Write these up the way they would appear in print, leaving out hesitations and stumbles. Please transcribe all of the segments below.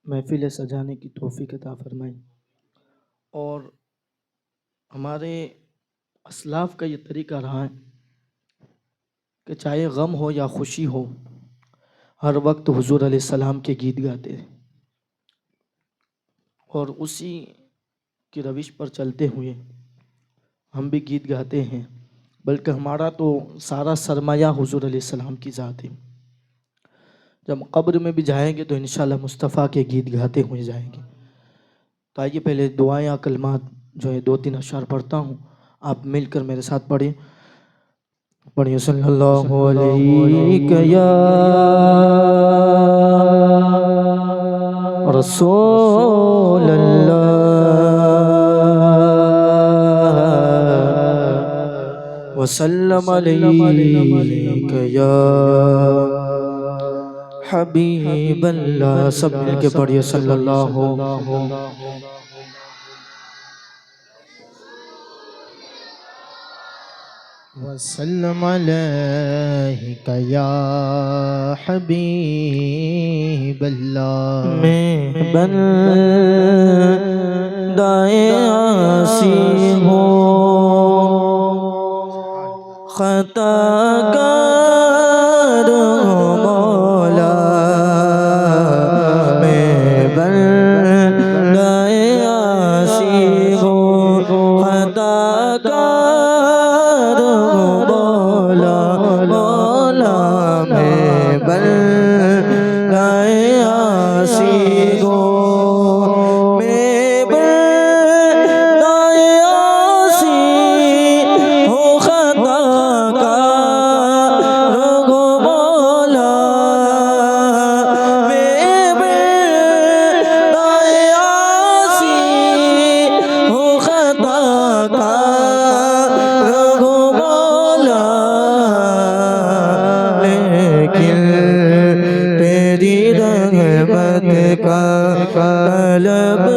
محفل سجانے کی توفیق عطا فرمائے۔ اور ہمارے اسلاف کا یہ طریقہ رہا ہے کہ چاہے غم ہو یا خوشی ہو، ہر وقت حضور علیہ السلام کے گیت گاتے ہیں، اور اسی کی روش پر چلتے ہوئے ہم بھی گیت گاتے ہیں، بلکہ ہمارا تو سارا سرمایہ حضور علیہ السلام کی ذات ہے۔ جب قبر میں بھی جائیں گے تو انشاءاللہ مصطفیٰ کے گیت گاتے ہوئے جائیں گے۔ تو آئیے پہلے دعائیں یا کلمات جو ہے 2-3 اشعار پڑھتا ہوں، آپ مل کر میرے ساتھ پڑھیں۔ پڑھیں صلی اللہ علیہ یا رسول اللہ وسلم علیک یا حبیب اللہ۔ سب مل کے پڑھیے صلی اللہ وسلم علیک یا حبیب اللہ۔ میں بندۂ عاصی ہوں، خطا کار ہوں مولا، میں بندۂ عاصی ہوں، خطا کار ہوں مولا، مولا میں بندۂ عاصی ہوں،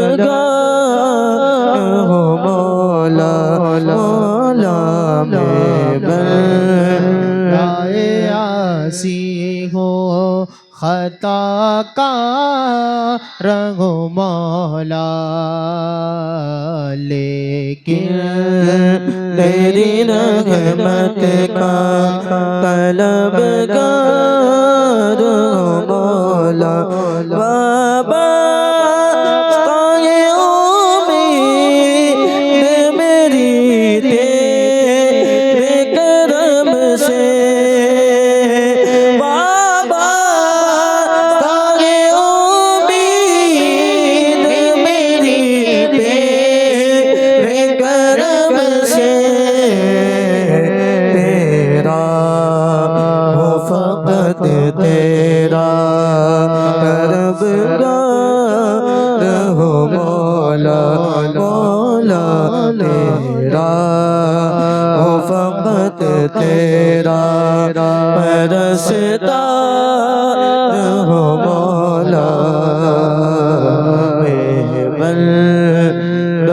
طلبگار ہوں مولا، مولا میں بندۂ عاصی ہوں، خطا کار ہوں مولا، لیکن تیری رحمت کا طلبگار ہوں مولا، تیرا طلبگار ہوں مولا، مولا تیرا ہوں فقط تیرا پرستار ہوں مولا، میں بندۂ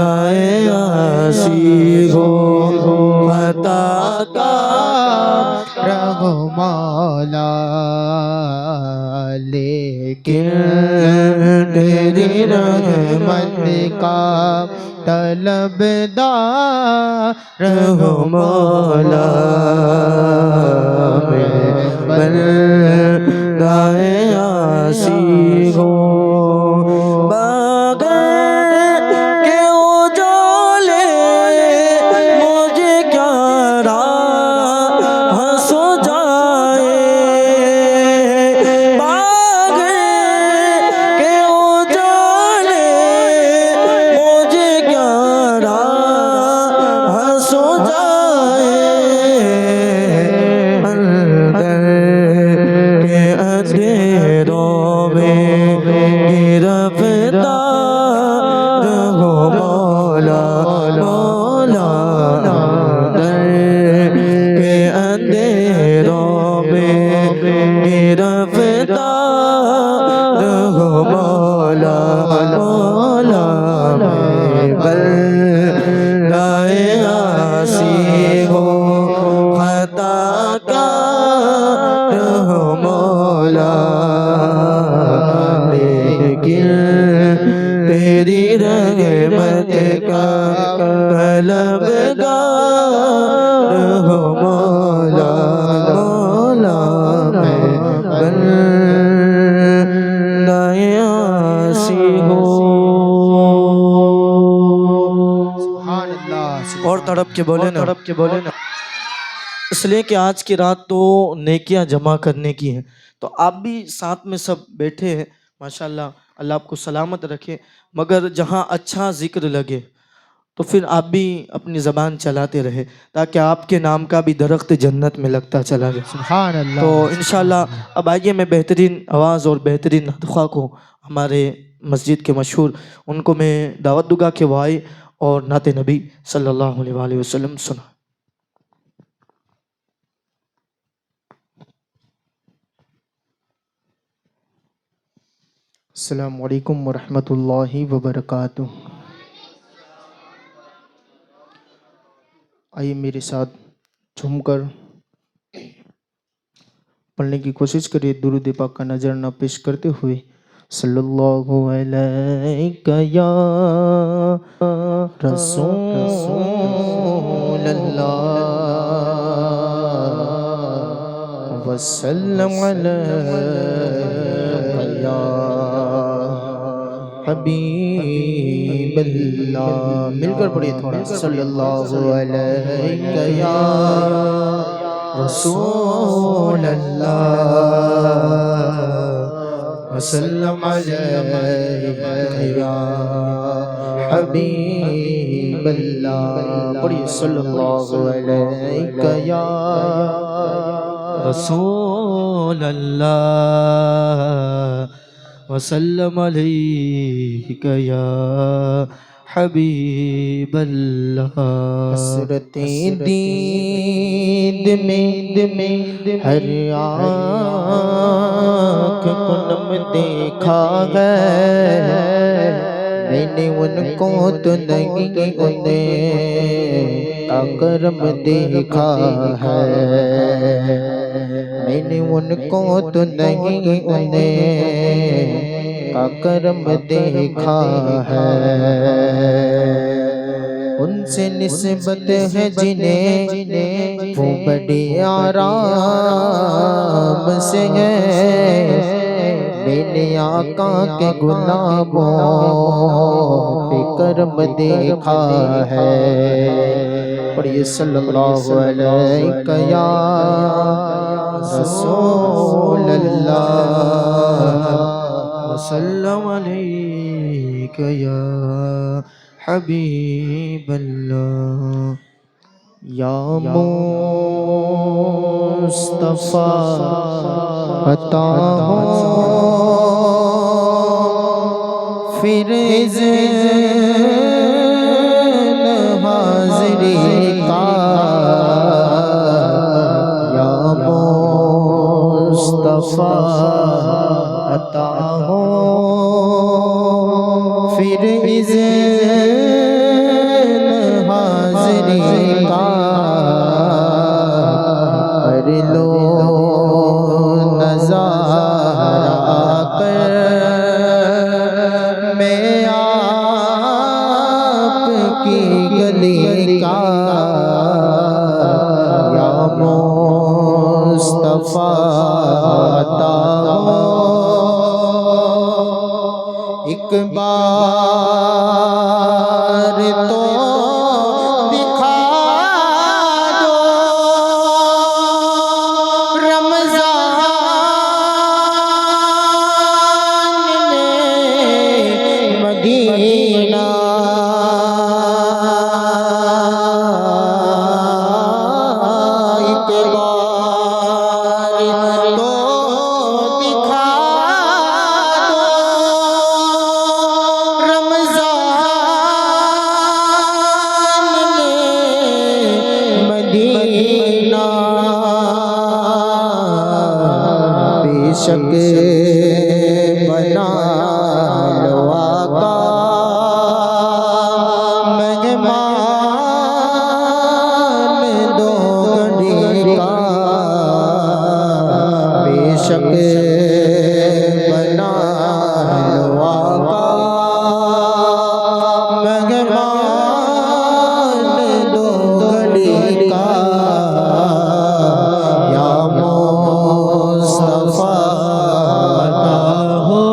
عاصی ہوں، خطا کار ہوں مولا، لیکن تیری رحمت کا طلبدار ہوں مولا، میں بندۂ عاصی ہوں، تڑپ کے بولے نا اس لیے کہ آج کی رات تو نیکیاں جمع کرنے کی ہیں، تو آپ بھی ساتھ میں سب بیٹھے ہیں ماشاءاللہ، اللہ آپ کو سلامت رکھے، مگر جہاں اچھا ذکر لگے تو پھر آپ بھی اپنی زبان چلاتے رہے تاکہ آپ کے نام کا بھی درخت جنت میں لگتا چلا جائے۔ سبحان اللہ۔ تو انشاءاللہ اب آئیے میں بہترین آواز اور بہترین نطخہ کو ہمارے مسجد کے مشہور ان کو میں دعوت دوں گا کہ وہ آئے اور نعت نبی صلی اللہ علیہ وآلہ وسلم سنا۔ السلام علیکم ورحمۃ اللہ وبرکاتہ۔ آئیے میرے ساتھ جھوم کر پڑھنے کی کوشش کریے، درود پاک کا نظرانہ پیش کرتے ہوئے صلی اللہ علیہ یا رسول اللہ وسلم علیہ یا حبیب اللہ۔ مل کر پڑھیے تھوڑا، صلی اللہ علیہ یا رسول اللہ وسلم علیہ یا حبیب اللہ۔ پڑھیے صلی اللہ علیہ یا رسول اللہ وسلم علیک یا حبیب اللہ۔ حسرتیں دید میں ہر آنکھ کو نم دیکھا ہے، میں نے ان کو تو نہیں انہیں کا کرم دیکھا ہے، میں نے ان کو تو نہیں انہیں کا کرم دیکھا ہے۔ ان سے نسبت ہے جنہیں وہ بڑے آرام سے ہے، میں نے آقا کے غلاموں پہ کرم دیکھا ہے۔ پڑھیے صلی اللہ علیہ یا رسول اللہ وسلم علیک یا حبیب اللہ۔ یا مصطفیٰ عطا ہو پھر اذن حاضری کا، یا مصطفیٰ عطا ہو پھر اذن حاضری کا، کر لو نظارہ کر میں آپ کی گلی کا، یا مصطفیٰ عطا ہو ایک بار تو دکھا دو رمضان میں مدینہ، ایک بار تو دکھا دو مدینہ، بے شک بنا لو آقا مہمان دو گھڑی کا، بے شک بنا لو آقا مہمان دو گھڑی کا، یا مصطفیٰ عطا ہو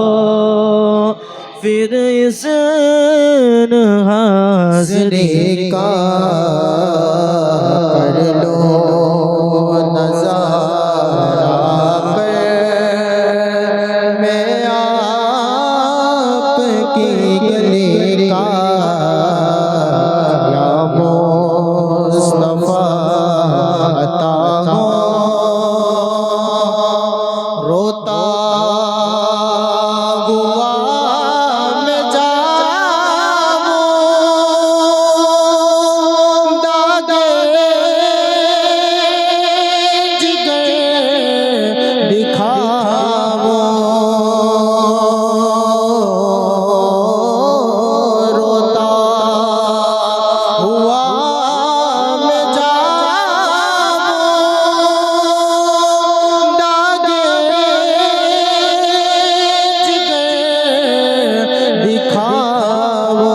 پھر اذن حاضری کا، کے گلے کا یا مصطفیٰ عطا ہو روتا ہوا میں جاؤں داغے جگر دکھاؤ روتا ہوا میں جاؤں داغے جگر دکھاؤ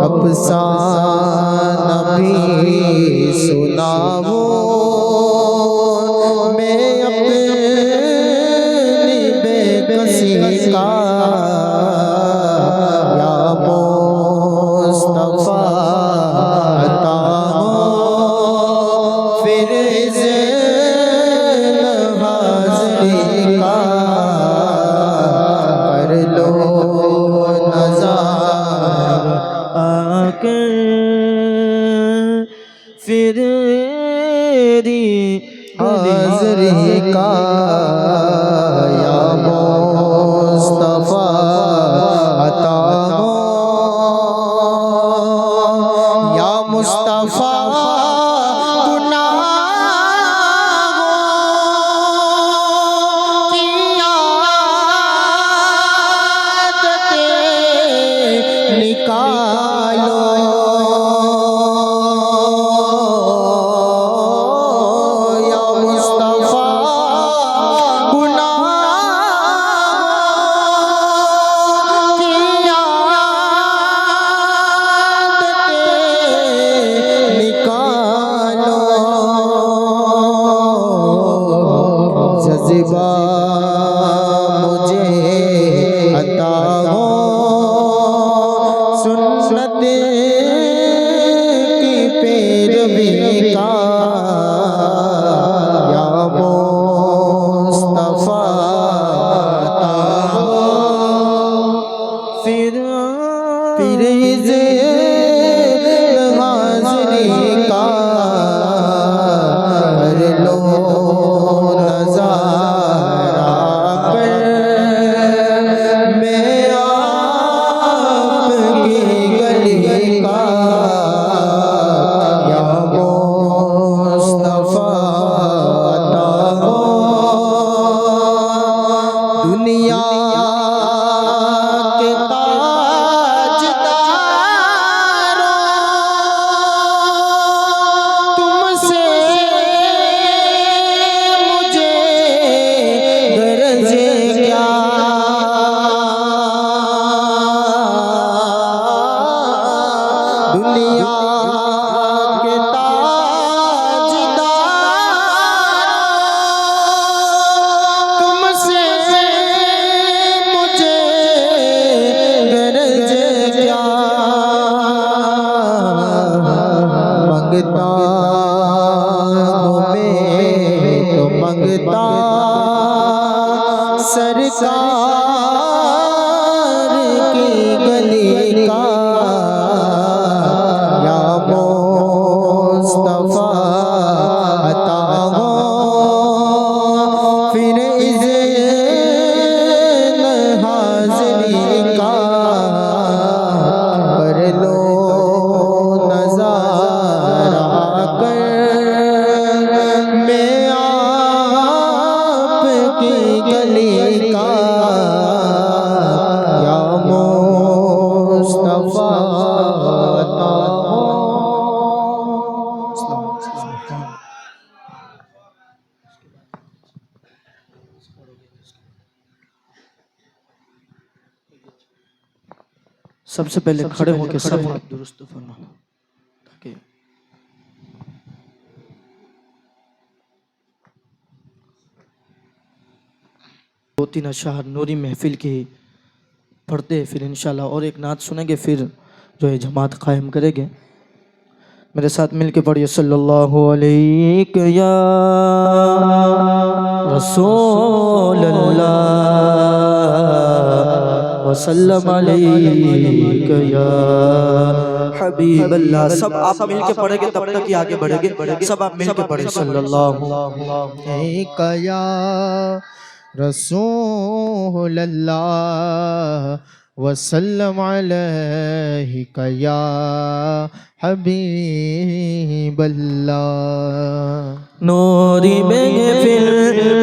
افسانہ بھی سناؤ میں اپنی بے کسی کا یا مصطفیٰ عطا ہو پھر ذہن حاضری کا کر لو نظارہ آ کر پھر حاضری کا یا مصطفیٰ عطا ہو یا مصطفیٰ گناہوں کی عادتیں نکالو یا مصطفیٰ گناہوں کی عادتیں نکالو جذبہ مجھے عطا ہو سنت کی پیروی کا یا مصطفیٰ عطا ہو پھر ذہن حاضری کا کر لو نظارہ کر میں آپ کی گلی کا یا مصطفیٰ عطا ہو دنیا کے تاجداروں تم سے مجھے غرض کیا دنیا کے تاجداروں تم سے مجھے غرض کیا منگتا ہوں میں تو منگتا سرکار کی گلی کا یا مصطفیٰ عطا ہو پھر ذہن حاضری کا کر لو نظارہ کر میں آپ کی گلی کا یا مصطفیٰ عطا ہو سب سے پہلے کھڑے ہو کے سب درست فرمانا تاکہ دو تین اشعار نوری محفل کی پڑھتے پھر انشاءاللہ اور ایک نعت سنیں گے پھر جو ہے جماعت قائم کریں گے میرے ساتھ مل کے پڑھیے صلی اللہ علیہ یا رسول اللہ وسلم علیک یا حبیب اللہ. سب آپ مل کے پڑھیں گے تب تک ہی آگے بڑھیں گے. سب آپ مل کے پڑھیں صلی اللہ علیک یا رسول اللہ وسلم علیک یا حبیب اللہ. نوری محفل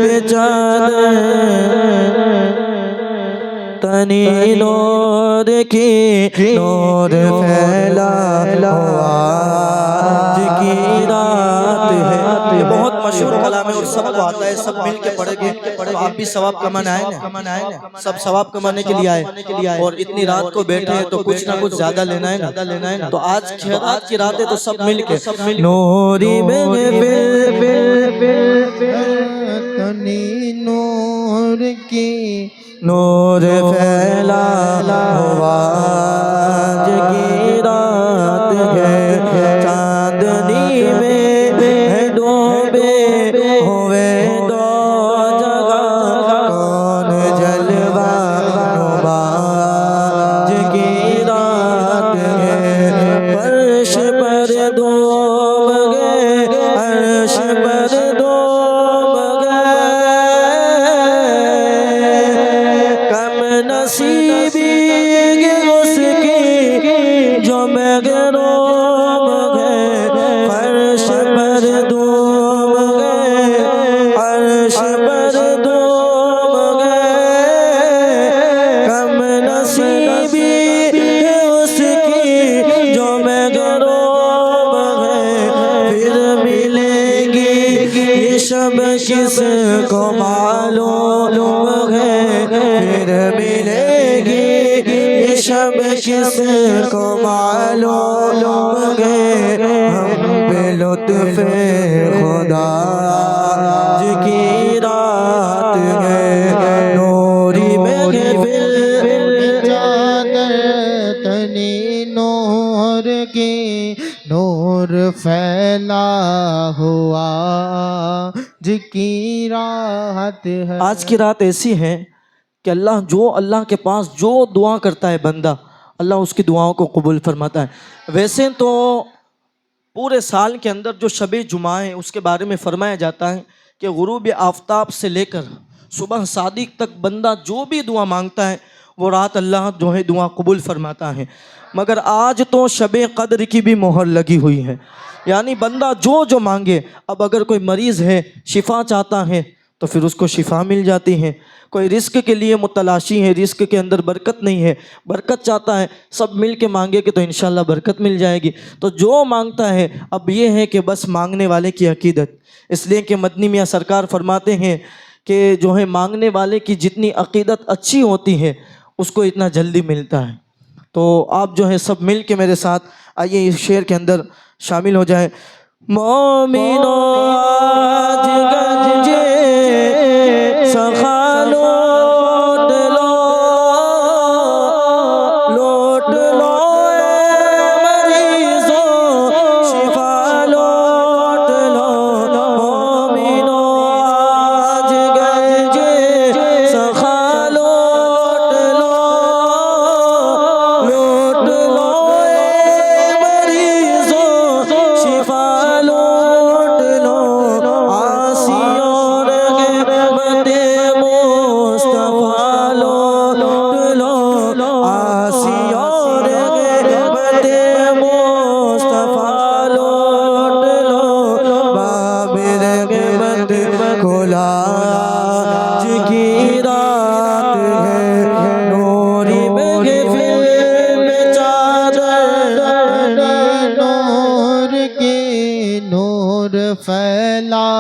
پہ چادر تنی نور کی نور پھیلا ہوا آج کی رات ہے. یہ بہت مشہور کلام ہے اور سب کو آتا ہے. سب مل کے پڑھیں گے تو آپ بھی ثواب کمانے آئے نا. سب ثواب کمانے کے لیے آئے اور اتنی رات کو بیٹھے ہیں تو کچھ نہ کچھ زیادہ لینا ہے نا. تو آج خیرات کی رات ہے تو سب مل کے نوری محفل تنی نور کی نور پھیلا ہوا آج کی رات ہے. چاندنی میں ڈوبے ہوئے دو جگہ کون جلوہ نما آج کی رات ہے. فرش پر ڈوب گئے عرش پر ڈوب گئے کم نصیبی اس کی جو محروم گئے. فرش پر ڈوب گئے عرش پر ڈوب گئے کم نصیبی اس کی جو محروم ہے. پھر ملے گی یہ شب کس کو معلوم ہے. پھر ملے گی یہ شب کس کو معلوم ہے. ہم پہ لطف خدا آج کی رات ہے. نوری محفل چادر تنی نور کی نور پھیلا ہوا آج کی رات ہے. آج کی رات ایسی ہے کہ اللہ کے پاس جو دعا کرتا ہے بندہ اللہ اس کی دعاؤں کو قبول فرماتا ہے. ویسے تو پورے سال کے اندر جو شب جمعہ ہے اس کے بارے میں فرمایا جاتا ہے کہ غروب آفتاب سے لے کر صبح صادق تک بندہ جو بھی دعا مانگتا ہے وہ رات اللہ جو ہے دعا قبول فرماتا ہے. مگر آج تو شب قدر کی بھی مہر لگی ہوئی ہے. یعنی بندہ جو مانگے. اب اگر کوئی مریض ہے شفا چاہتا ہے تو پھر اس کو شفا مل جاتی ہے. کوئی رزق کے لیے متلاشی ہے رزق کے اندر برکت نہیں ہے برکت چاہتا ہے سب مل کے مانگے کہ تو انشاءاللہ برکت مل جائے گی. تو جو مانگتا ہے اب یہ ہے کہ بس مانگنے والے کی عقیدت. اس لیے کہ مدنی میاں سرکار فرماتے ہیں کہ جو ہے مانگنے والے کی جتنی عقیدت اچھی ہوتی ہے اس کو اتنا جلدی ملتا ہے. تو آپ جو ہے سب مل کے میرے ساتھ آئیے اس شعر کے اندر شامل ہو جائیں. مومنو آج گنجے سخا لوٹ لو اے مریضوں شفا لوٹ لو. مومنو آج گنجے سخا لوٹ لو اے مریضوں شفا لوٹ لو. آسیوں غیبت مصطفیٰ لوٹ لو. آسیوں غیبت مصطفیٰ لوٹ لو. باب غیبت کھلا آج کی رات ہے. نوری محفل میں چادر نور کی نور پھیلا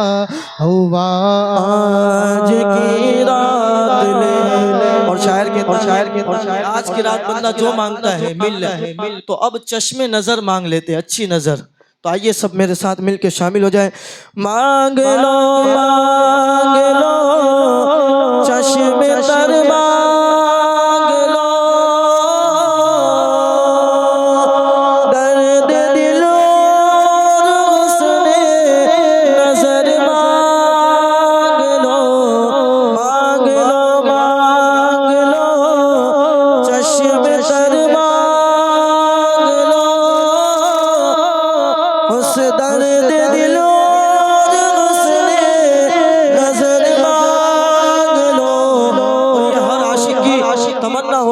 ہوا آج کی رات لے. اور شاعر آج کی رات بندہ جو مانگتا ہے مل. تو اب چشم نظر مانگ لیتے اچھی نظر. تو آئیے سب میرے ساتھ مل کے شامل ہو جائیں. مانگ لو چشم تر مانگ لو درد دل اور حسن نظر مانگ لو. مانگ لو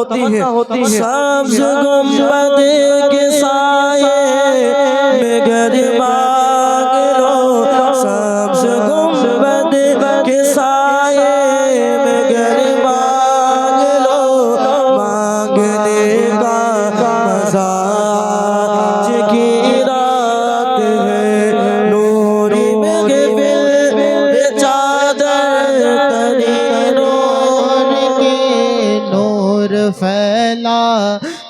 ہوتی ہے سبز گنبد کے سائے میں گھر مانگ لو سبز گنبد کے سائے میں گھر مانگ لو مانگنے کا مزہ آج کی رات ہے نوری محفل پہ چادر تری نور کے نور پھیلا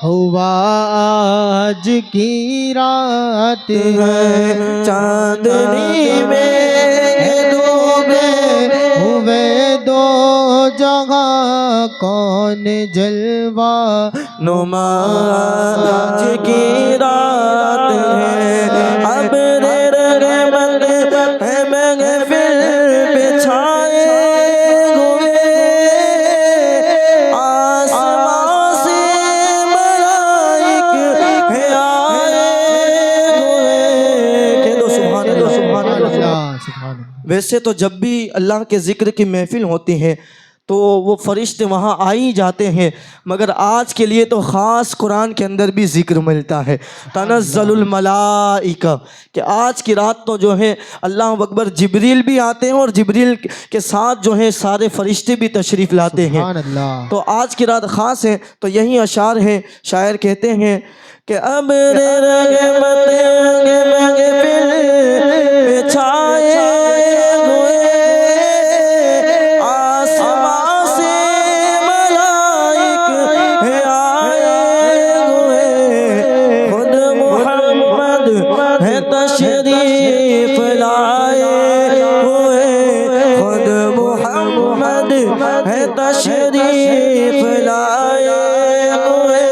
ہوا آج کی رات ہے چاندنی میں ڈوبے ہوئے دو جگہ کون جلوہ نما آج کی رات ہے ابر رحمت ہے محفل پہ چھائے ہوئے آسمان سے ملائک ہے آئے ہوئے کہہ دو سبحان اللہ سبحان اللہ سبحان اللہ ویسے تو جب بھی اللہ کے ذکر کی محفل ہوتی ہے تو وہ فرشتے وہاں آئی جاتے ہیں مگر آج کے لیے تو خاص قرآن کے اندر بھی ذکر ملتا ہے تنزل الملائکہ کہ آج کی رات تو جو ہے اللہ اکبر جبریل بھی آتے ہیں اور جبریل کے ساتھ جو ہے سارے فرشتے بھی تشریف لاتے ہیں سبحان اللہ تو آج کی رات خاص ہے تو یہی اشعار ہیں شاعر کہتے ہیں کہ ابر رحمت محفل پہ چھائے ہوئے آسمان سے ملائک ہے آئے ہوئے خود محمد ہے تشریف لائے ہوئے خود محمد ہے تشریف لائے ہوئے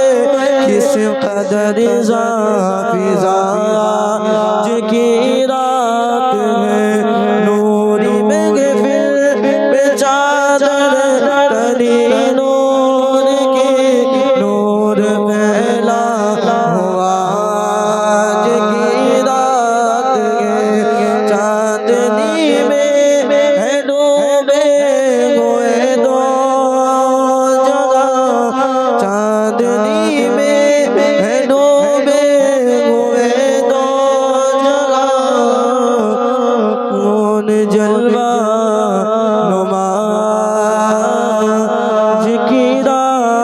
کس قدر فضا آج کی رات ہے نوری محفل پہ چادر تری نور کی نور پھیلا ہوا آج کی رات ہے چاندنی میں ہے ڈوبے ہوئے دو جگہ چاندنی میں ہے ڈوبے ہوئے دو جگہ کون جلوہ نما آج کی رات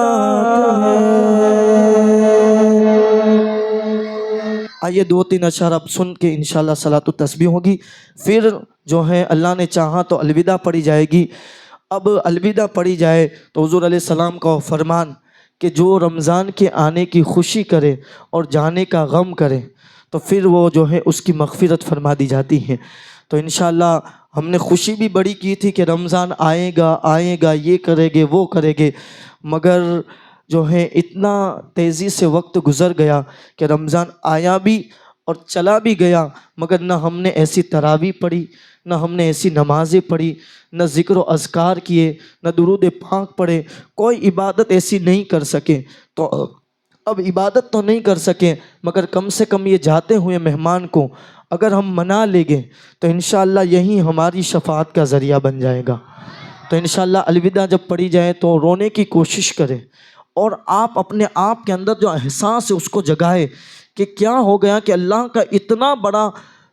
ہے آئیے دو تین اشعار اب سن کے انشاءاللہ صلاۃ التسبیح ہوگی پھر جو ہے اللہ نے چاہا تو الوداع پڑھی جائے گی اب الوداع پڑھی جائے تو حضور علیہ السلام کا فرمان کہ جو رمضان کے آنے کی خوشی کرے اور جانے کا غم کرے تو پھر وہ جو ہے اس کی مغفرت فرما دی جاتی ہے تو انشاءاللہ ہم نے خوشی بھی بڑی کی تھی کہ رمضان آئے گا یہ کرے گے وہ کرے گے مگر جو ہے اتنا تیزی سے وقت گزر گیا کہ رمضان آیا بھی اور چلا بھی گیا مگر نہ ہم نے ایسی تراویح پڑھی نہ ہم نے ایسی نمازیں پڑھی نہ ذکر و اذکار کیے نہ درود پاک پڑھے کوئی عبادت ایسی نہیں کر سکے تو اب عبادت تو نہیں کر سکے مگر کم سے کم یہ جاتے ہوئے مہمان کو اگر ہم منا لیں گے تو انشاءاللہ یہی ہماری شفاعت کا ذریعہ بن جائے گا تو انشاءاللہ الوداع جب پڑھی جائے تو رونے کی کوشش کریں اور آپ اپنے آپ کے اندر جو احساس ہے اس کو جگائے کہ کیا ہو گیا کہ اللہ کا اتنا بڑا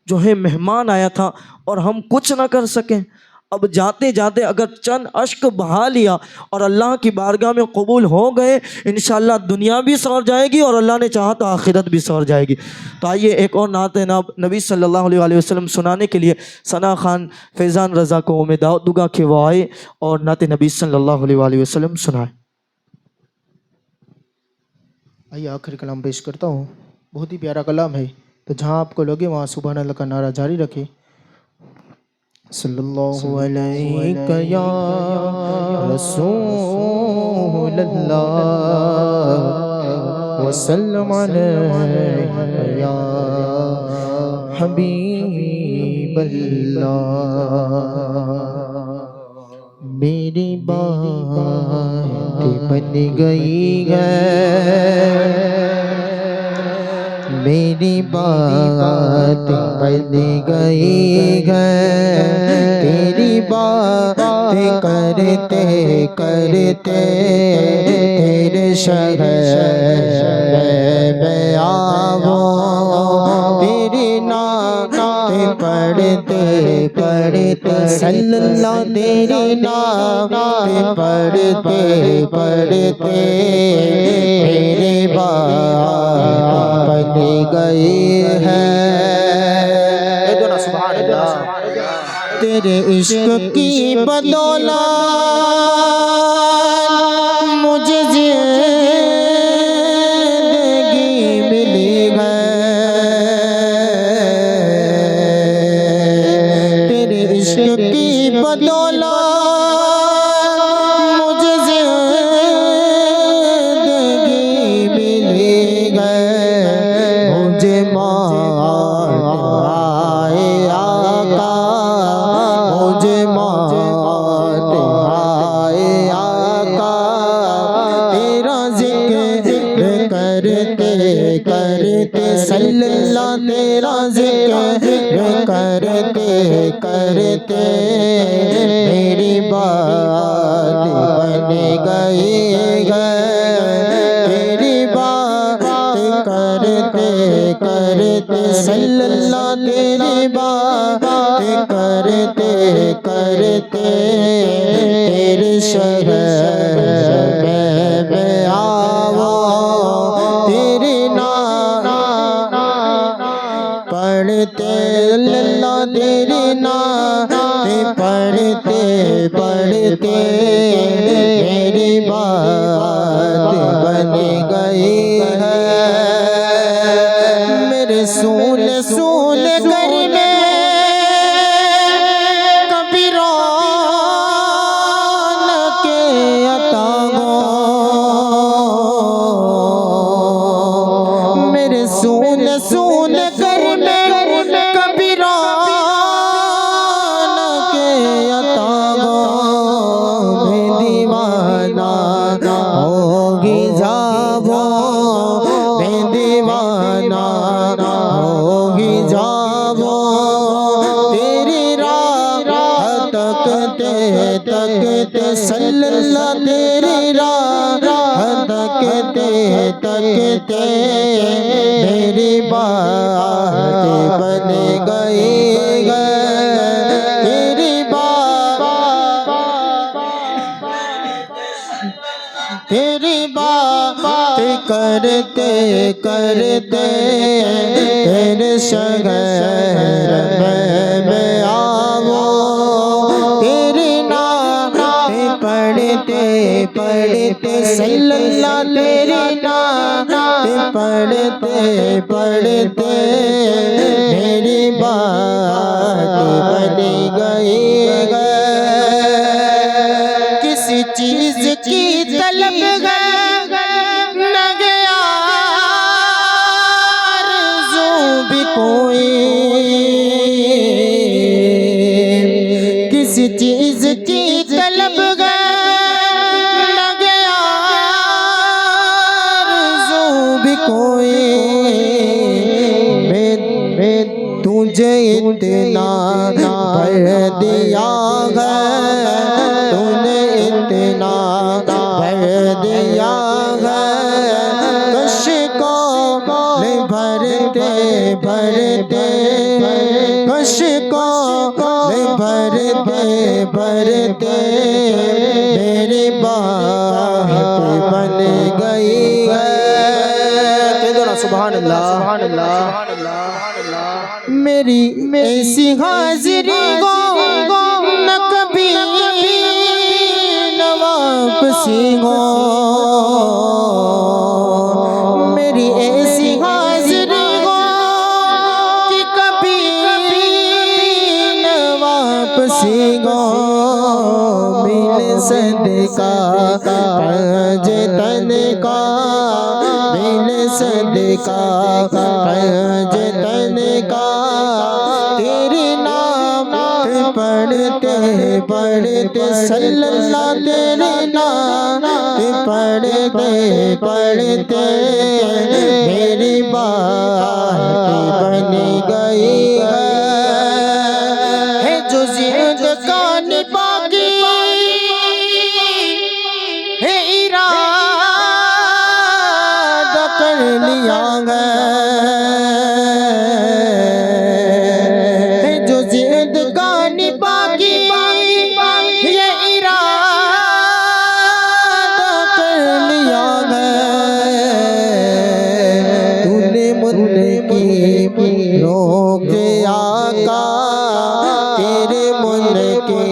جو ہے مہمان آیا تھا اور ہم کچھ نہ کر سکیں اب جاتے جاتے اگر چند اشک بہا لیا اور اللہ کی بارگاہ میں قبول ہو گئے انشاءاللہ دنیا بھی سنور جائے گی اور اللہ نے چاہا تو آخرت بھی سنور جائے گی تو آئیے ایک اور نعت نبی صلی اللہ علیہ وسلم سنانے کے لیے ثنا خان فیضان رضا کو میں دعوت دوں کہ وہ آئے اور نعت نبی صلی اللہ علیہ وسلم سنائے آئیے آخر کلام پیش کرتا ہوں بہت ہی پیارا کلام ہے تو جہاں آپ کو لگے وہاں سبحان اللہ کا نعرہ جاری رکھیں صلی اللہ علیہ یا رسول اللہ وسلم علیہ یا حبیب اللہ میری بات بن گئی ہے میری بات بن گئی ہے تیری بات کرتے کرتے تیرے شہر میں آؤ تیری نعت پڑھتے پڑھتے صلی اللہ تیری نعت پڑھتے پڑھتے میری بات بن گئی ہے تیرے عشق کی بدولت مجھے زندگی ملی ہے تیرے عشق کی بدولت مجھے زندگی ملی ہے مجھے صلی اللہ تیرا ذکر کرتے کرتے میری بات بن گئی ہے تیری بات کرتے کرتے صلی اللہ تیری بات کرتے کرتے تیرے شہر میں آؤ تیری نعت پڑھتے اللہ تیری نعت پڑھتے پڑھتے میری بات بن گئی ہے میرے سون سون کر میں کبھی رونق عطا ہو میرے سون سون کر میں کبھی رونق عطا ہو میں دیوانہ ہوگی جاؤ میں دیوانہ ہوگی جاؤ تیری راہ تکتے تکتے صلی اللہ تیری راہ تکتے تکتے میری بات بن گئی ہے تیری بات کرتے کرتے تیرے شہر میں آؤ تیری نعت پڑھتے پڑھتے صلی اللہ تیری نعت پڑھتے پڑھتے میری بات بن گئی ہے کسی چیز کی طلب ہے نہ گیا آرزو بھی کوئی کسی چیز کی طلب ہے نہ گیا آرزو بھی کوئی میں تجھے اتنا بھر دیا ہے تو نے اتنا بھر دیا ہے کش کو بھرتے بھرتے کش کو بھرتے بھرتے میری بات بن گئی ہے سبحان اللہ میری ایسی حاضری ہو نہ کبھی نہ واپسی ہو میری ایسی حاضری ہو کہ کبھی نہ واپسی ہو مل صدقہ پنج تن کا مل صدقہ پنج تن کا تیری نعت پڑھتے پڑھتے صلی اللہ تیری نعت پڑھتے پڑھتے میری بات بن گئی ہے جو زندگانی باقی ہے ارادہ کر لیا ہے جو زندگانی باقی یہ ارادہ کر لیا تو نے من کی روک آقا تیرے من کے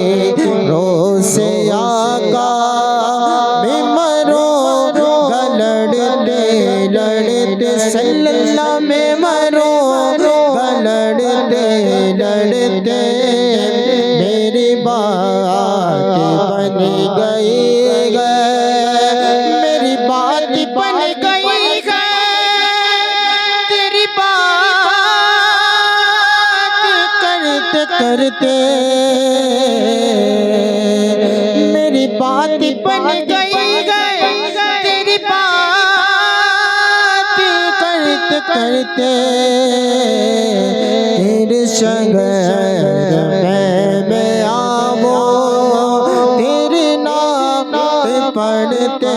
رو سے آقا میں مروں گا لڑتے لڑتے صلی اللہ میں مروں گا لڑتے لڑتے میری بات بن گئی میری بات بن گئی تیری بات کرتے کرتے میری بات بن گئی تیری بات کرتے کرتے تیرے شگن میں آؤ تیرے نام پڑھتے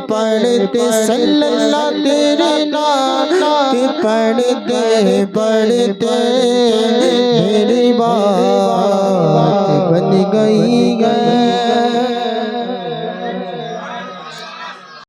پڑھتے صلی اللہ تیرے نام پڑھتے پڑھتے میری بات بن گئی